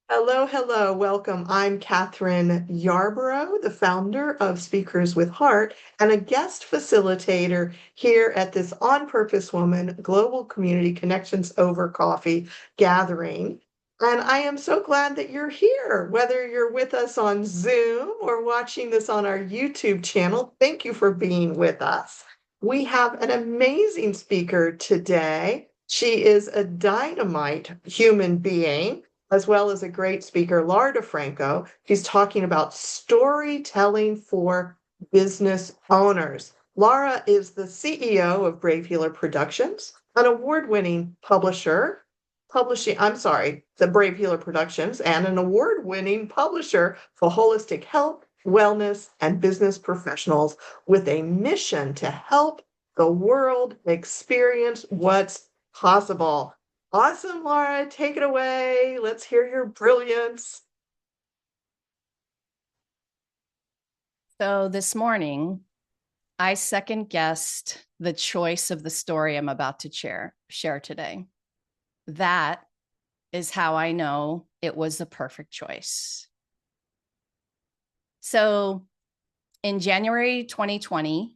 Hello, hello, welcome. I'm Catherine Yarborough, the founder of Speakers with Heart and a guest facilitator here at this On Purpose Woman Global Community Connections Over Coffee gathering. And I am so glad that you're here, whether you're with us on Zoom or watching this on our YouTube channel. Thank you for being with us. We have an amazing speaker today. She is a dynamite human being as well as a great speaker, Laura DiFranco. She's talking about storytelling for business owners. Laura is the CEO of Brave Healer Productions, an award-winning the Brave Healer Productions, and an award-winning publisher for holistic health, wellness, and business professionals with a mission to help the world experience what's possible. Awesome, Laura. Take it away. Let's hear your brilliance. So this morning, I second guessed the choice of the story I'm about to share today. That is how I know it was the perfect choice. So in January 2020,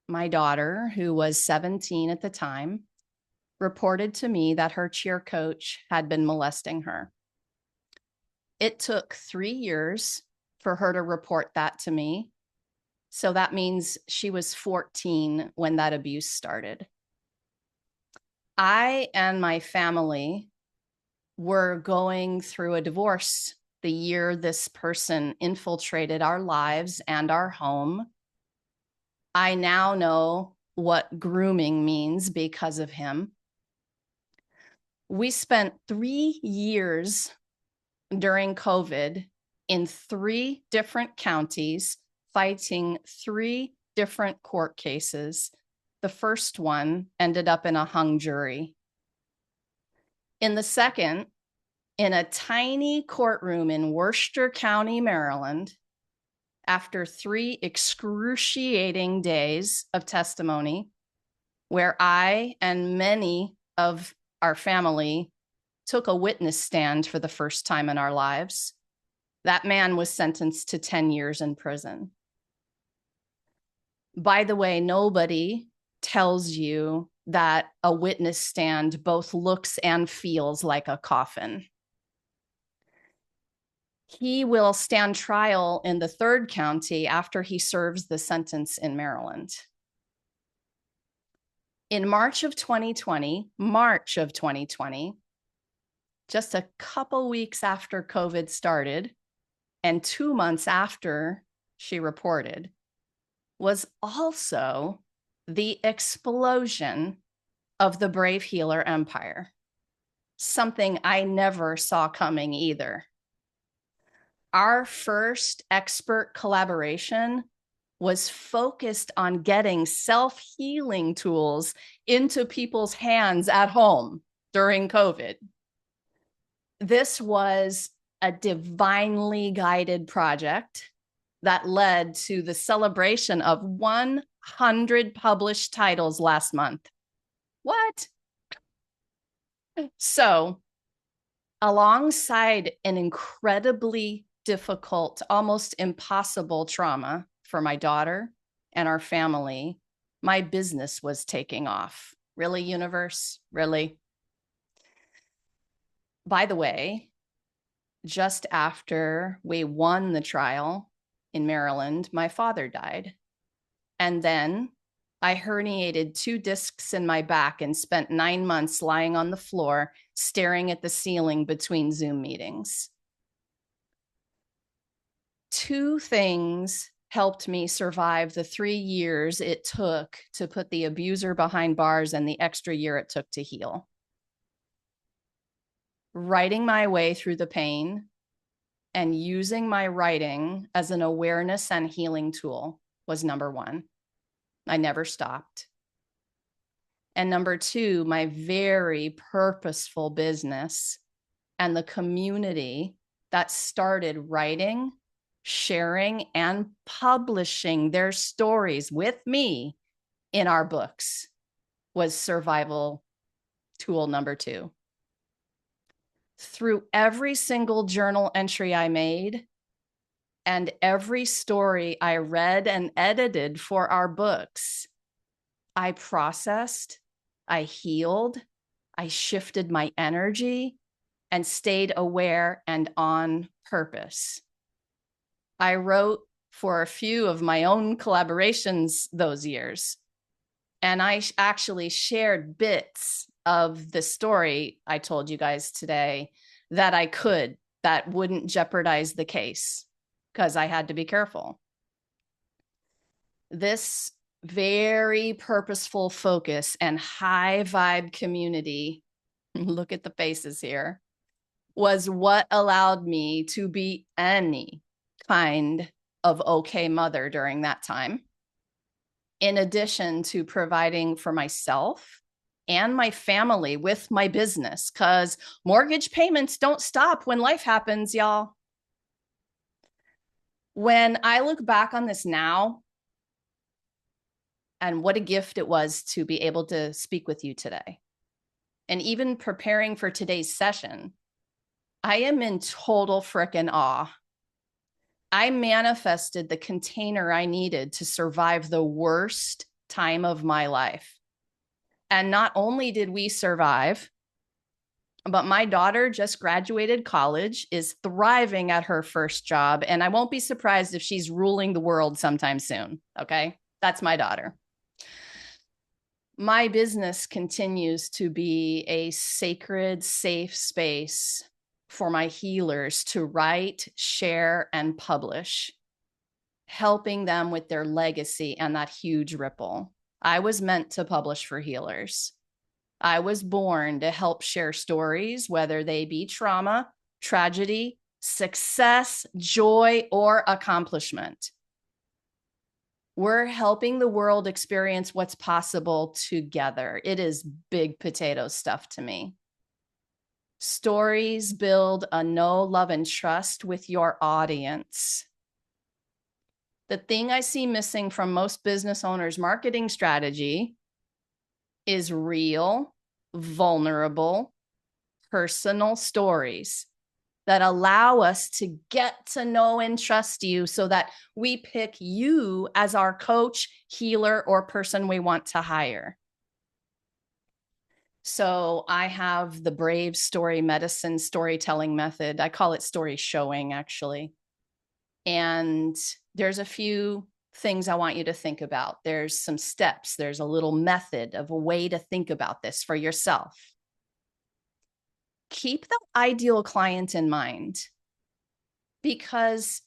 my daughter, who was 17 at the time, reported to me that her cheer coach had been molesting her. It took 3 years for her to report that to me. So that means she was 14 when that abuse started. I and my family were going through a divorce the year this person infiltrated our lives and our home. I now know what grooming means because of him. We spent 3 years during COVID in 3 different counties fighting 3 different court cases. The first one ended up in a hung jury. In the second, in a tiny courtroom in Worcester County, Maryland, after 3 excruciating days of testimony, where I and many of our family took a witness stand for the first time in our lives, that man was sentenced to 10 years in prison. By the way, nobody tells you that a witness stand both looks and feels like a coffin. He will stand trial in the 3rd county after he serves the sentence in Maryland. In March of 2020, just a couple weeks after COVID started and 2 months after she reported, was also the explosion of the Brave Healer empire, something I never saw coming either. Our first expert collaboration was focused on getting self-healing tools into people's hands at home during COVID. This was a divinely guided project that led to the celebration of 100 published titles last month. What? So, alongside an incredibly difficult, almost impossible trauma for my daughter and our family, my business was taking off. Really, universe? Really? By the way, just after we won the trial in Maryland, my father died. And then I herniated 2 discs in my back and spent 9 months lying on the floor, staring at the ceiling between Zoom meetings. 2 things helped me survive the 3 years it took to put the abuser behind bars and the extra year it took to heal. Writing my way through the pain and using my writing as an awareness and healing tool was number 1. I never stopped. And number 2, my very purposeful business and the community that started writing, sharing, and publishing their stories with me in our books was survival tool number 2. through every single journal entry I made and every story I read and edited for our books, I processed, I healed, I shifted my energy, and stayed aware and on purpose. I wrote for a few of my own collaborations those years, and I actually shared bits of the story I told you guys today that wouldn't jeopardize the case because I had to be careful. This very purposeful focus and high vibe community, look at the faces here, was what allowed me to be any kind of okay mother during that time, in addition to providing for myself and my family with my business, because mortgage payments don't stop when life happens, y'all. When I look back on this now, and what a gift it was to be able to speak with you today, and even preparing for today's session, I am in total frickin' awe. I manifested the container I needed to survive the worst time of my life. And not only did we survive, but my daughter just graduated college, is thriving at her first job, and I won't be surprised if she's ruling the world sometime soon. Okay? That's my daughter. My business continues to be a sacred, safe space for my healers to write, share, and publish, helping them with their legacy and that huge ripple. I was meant to publish for healers. I was born to help share stories, whether they be trauma, tragedy, success, joy, or accomplishment. We're helping the world experience what's possible together. It is big potato stuff to me. Stories build a know, love, and trust with your audience. The thing I see missing from most business owners' marketing strategy is real, vulnerable, personal stories that allow us to get to know and trust you so that we pick you as our coach, healer, or person we want to hire. So I have the Brave Story Medicine storytelling method. I call it story showing, actually. And there's a few things I want you to think about. There's some steps. There's a little method of a way to think about this for yourself. Keep the ideal client in mind, because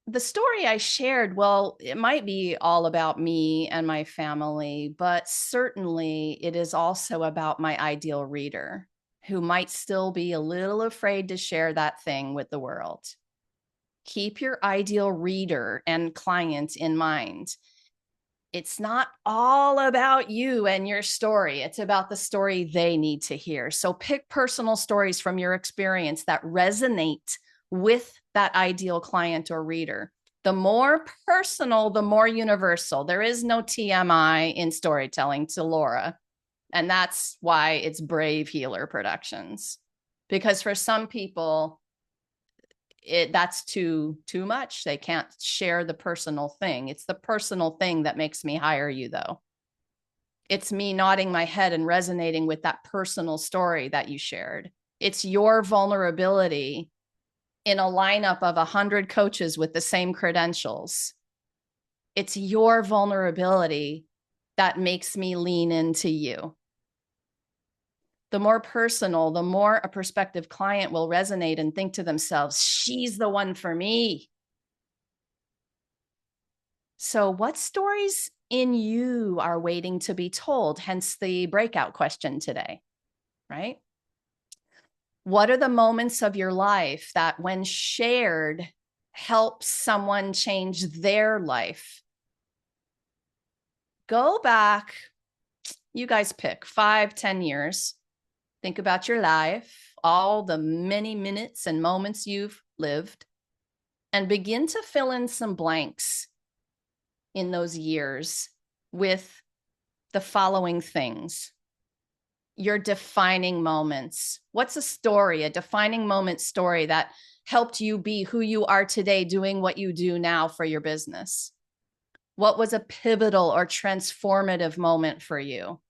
the story I shared, well, it might be all about me and my family, but certainly it is also about my ideal reader who might still be a little afraid to share that thing with the world. Keep your ideal reader and client in mind. It's not all about you and your story. It's about the story they need to hear. So pick personal stories from your experience that resonate with that ideal client or reader. The more personal, the more universal. There is no TMI in storytelling, to Laura. And that's why it's Brave Healer Productions. Because for some people, that's too much. They can't share the personal thing. It's the personal thing that makes me hire you, though. It's me nodding my head and resonating with that personal story that you shared. It's your vulnerability in a lineup of 100 coaches with the same credentials. It's your vulnerability that makes me lean into you. The more personal, the more a prospective client will resonate and think to themselves, she's the one for me. So what stories in you are waiting to be told? Hence the breakout question today, right? What are the moments of your life that, when shared, help someone change their life? Go back, you guys pick 5, 10 years. Think about your life, all the many minutes and moments you've lived, and begin to fill in some blanks in those years with the following things. your defining moments. What's a story, a defining moment story that helped you be who you are today, doing what you do now for your business? What was a pivotal or transformative moment for you?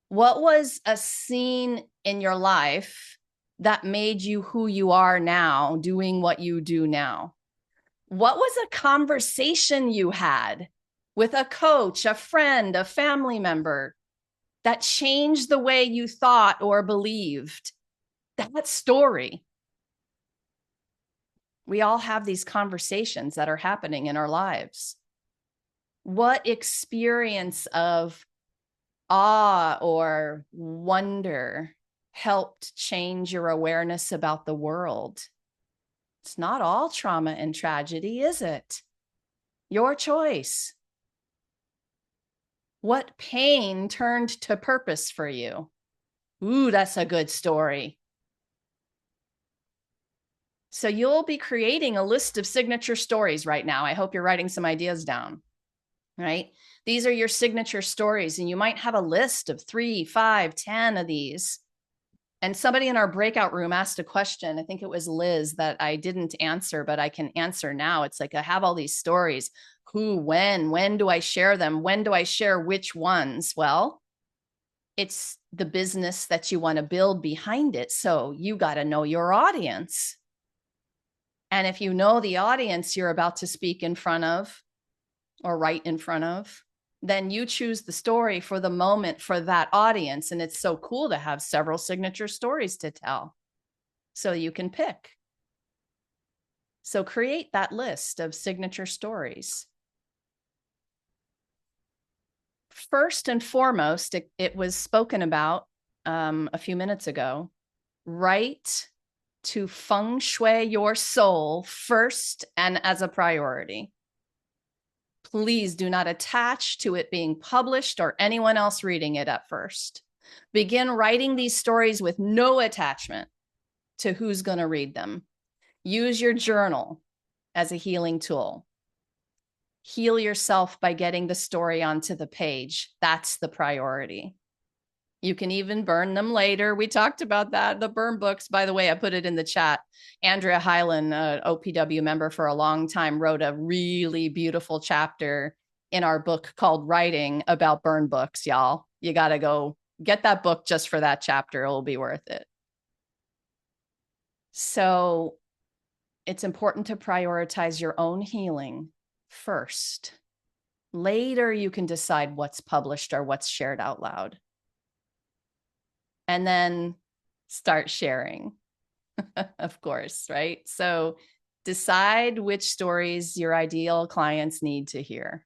What was a scene in your life that made you who you are now, doing what you do now? What was a conversation you had with a coach, a friend, a family member that changed the way you thought or believed? That story. We all have these conversations that are happening in our lives. What experience of awe or wonder helped change your awareness about the world? It's not all trauma and tragedy, is it? Your choice. What pain turned to purpose for you? Ooh, that's a good story. So you'll be creating a list of signature stories right now. I hope you're writing some ideas down, right? These are your signature stories, and you might have a list of 3, 5, 10 of these. And somebody in our breakout room asked a question. I think it was Liz that I didn't answer, but I can answer now. It's like, I have all these stories. Who, when do I share them? When do I share which ones? Well, it's the business that you want to build behind it. So you got to know your audience. And if you know the audience you're about to speak in front of or right in front of, then you choose the story for the moment for that audience. And it's so cool to have several signature stories to tell so you can pick. So create that list of signature stories. First and foremost, it was spoken about a few minutes ago. Write to feng shui your soul first and as a priority. Please do not attach to it being published or anyone else reading it at first. Begin writing these stories with no attachment to who's going to read them. Use your journal as a healing tool. Heal yourself by getting the story onto the page. That's the priority. You can even burn them later. We talked about that. The burn books, by the way, I put it in the chat. Andrea Hyland, an OPW member for a long time, wrote a really beautiful chapter in our book called Writing about burn books, y'all. You got to go get that book just for that chapter. It will be worth it. So it's important to prioritize your own healing first. Later, you can decide what's published or what's shared out loud. And then start sharing, of course, right? So decide which stories your ideal clients need to hear.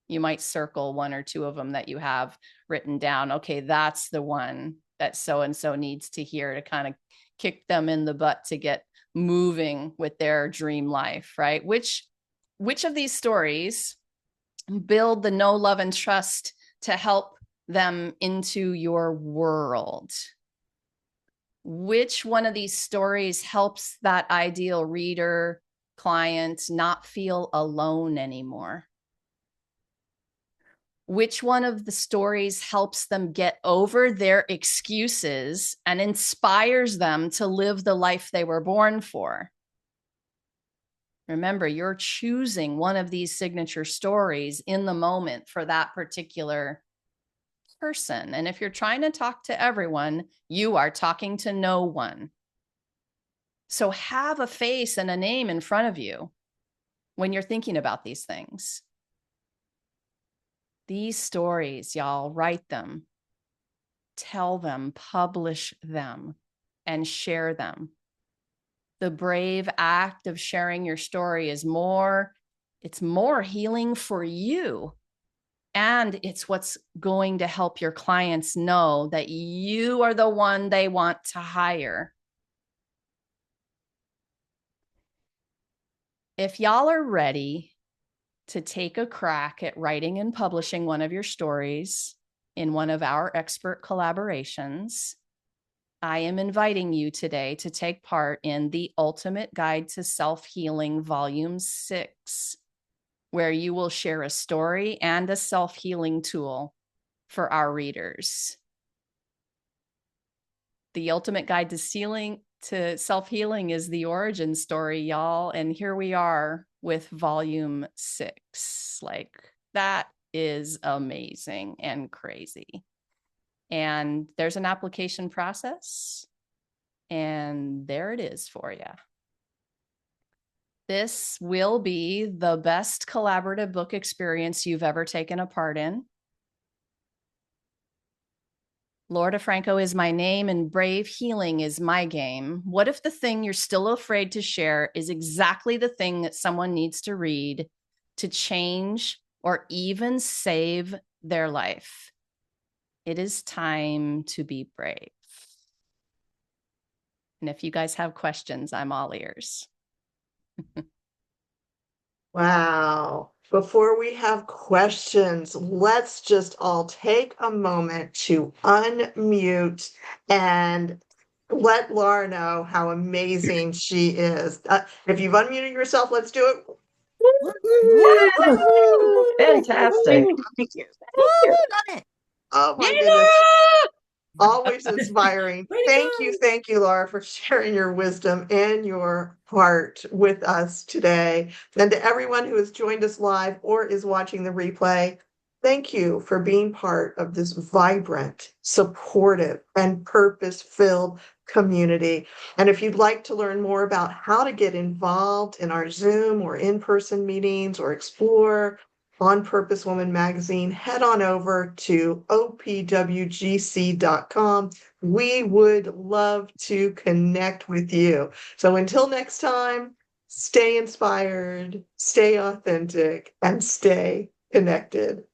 You might circle 1 or 2 of them that you have written down. Okay, that's the one that so-and-so needs to hear to kind of kick them in the butt to get moving with their dream life, right? Which of these stories build the know, love, and trust to help them into your world? Which one of these stories helps that ideal reader, client not feel alone anymore? Which one of the stories helps them get over their excuses and inspires them to live the life they were born for? Remember, you're choosing one of these signature stories in the moment for that particular person. And if you're trying to talk to everyone, you are talking to no one. So have a face and a name in front of you when you're thinking about these things. These stories, y'all, write them, tell them, publish them, and share them. The brave act of sharing your story is more healing for you. And it's what's going to help your clients know that you are the one they want to hire. If y'all are ready to take a crack at writing and publishing one of your stories in one of our expert collaborations, I am inviting you today to take part in the Ultimate Guide to Self-Healing Volume 6, where you will share a story and a self-healing tool for our readers. The ultimate guide to self-healing is the origin story, y'all. And here we are with volume 6. Like, that is amazing and crazy. And there's an application process. And there it is for you. This will be the best collaborative book experience you've ever taken a part in. Laura DiFranco is my name and brave healing is my game. What if the thing you're still afraid to share is exactly the thing that someone needs to read to change or even save their life? It is time to be brave. And if you guys have questions, I'm all ears. Wow. Before we have questions, let's just all take a moment to unmute and let Laura know how amazing she is. If you've unmuted yourself, let's do it. Fantastic. Thank you. Love it. Oh my goodness. Always inspiring. Thank you, Laura, for sharing your wisdom and your heart with us today. And to everyone who has joined us live or is watching the replay, thank you for being part of this vibrant, supportive, and purpose-filled community. And if you'd like to learn more about how to get involved in our Zoom or in-person meetings or explore On Purpose Woman magazine, head on over to opwgc.com. We would love to connect with you. So until next time, stay inspired, stay authentic, and stay connected.